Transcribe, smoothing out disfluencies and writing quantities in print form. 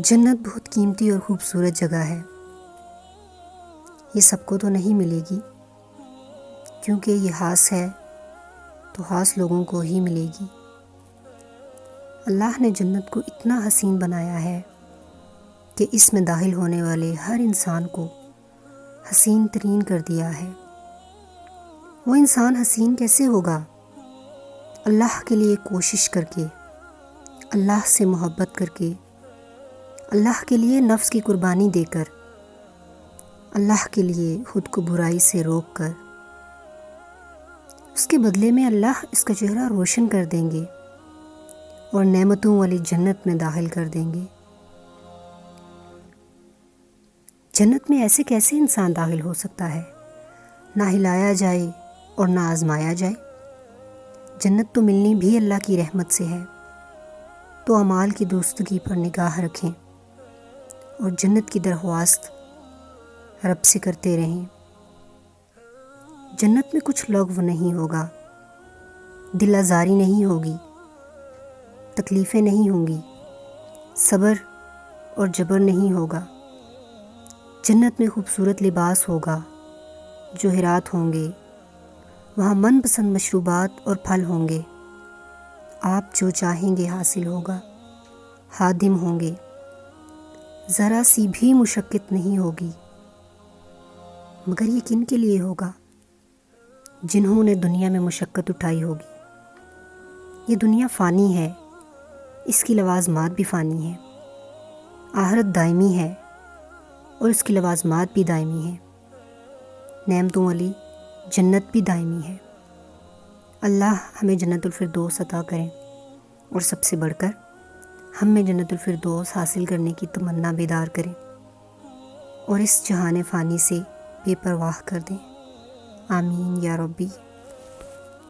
جنت بہت قیمتی اور خوبصورت جگہ ہے۔ یہ سب کو تو نہیں ملے گی، کیونکہ یہ خاص ہے تو خاص لوگوں کو ہی ملے گی۔ اللہ نے جنت کو اتنا حسین بنایا ہے کہ اس میں داخل ہونے والے ہر انسان کو حسین ترین کر دیا ہے۔ وہ انسان حسین کیسے ہوگا؟ اللہ کے لیے کوشش کر کے، اللہ سے محبت کر کے، اللہ کے لیے نفس کی قربانی دے کر، اللہ کے لیے خود کو برائی سے روک کر، اس کے بدلے میں اللہ اس کا چہرہ روشن کر دیں گے اور نعمتوں والی جنت میں داخل کر دیں گے۔ جنت میں ایسے کیسے انسان داخل ہو سکتا ہے؟ نہ ہلایا جائے اور نہ آزمایا جائے۔ جنت تو ملنی بھی اللہ کی رحمت سے ہے، تو اعمال کی درستگی پر نگاہ رکھیں اور جنت کی درخواست رب سے کرتے رہیں۔ جنت میں کچھ لغو نہیں ہوگا، دل آزاری نہیں ہوگی، تکلیفیں نہیں ہوں گی، صبر اور جبر نہیں ہوگا۔ جنت میں خوبصورت لباس ہوگا، جوہرات ہوں گے، وہاں من پسند مشروبات اور پھل ہوں گے، آپ جو چاہیں گے حاصل ہوگا، خادم ہوں گے، ذرا سی بھی مشقت نہیں ہوگی۔ مگر یہ کن کے لیے ہوگا؟ جنہوں نے دنیا میں مشقت اٹھائی ہوگی۔ یہ دنیا فانی ہے، اس کی لوازمات بھی فانی ہیں۔ آخرت دائمی ہے اور اس کی لوازمات بھی دائمی ہیں۔ نعمتوں والی جنت بھی دائمی ہے۔ اللہ ہمیں جنت الفردوس عطا کریں اور سب سے بڑھ کر ہم میں جنت الفردوس حاصل کرنے کی تمنا بیدار کریں اور اس جہان فانی سے بے پرواہ کر دیں۔ آمین یا ربی۔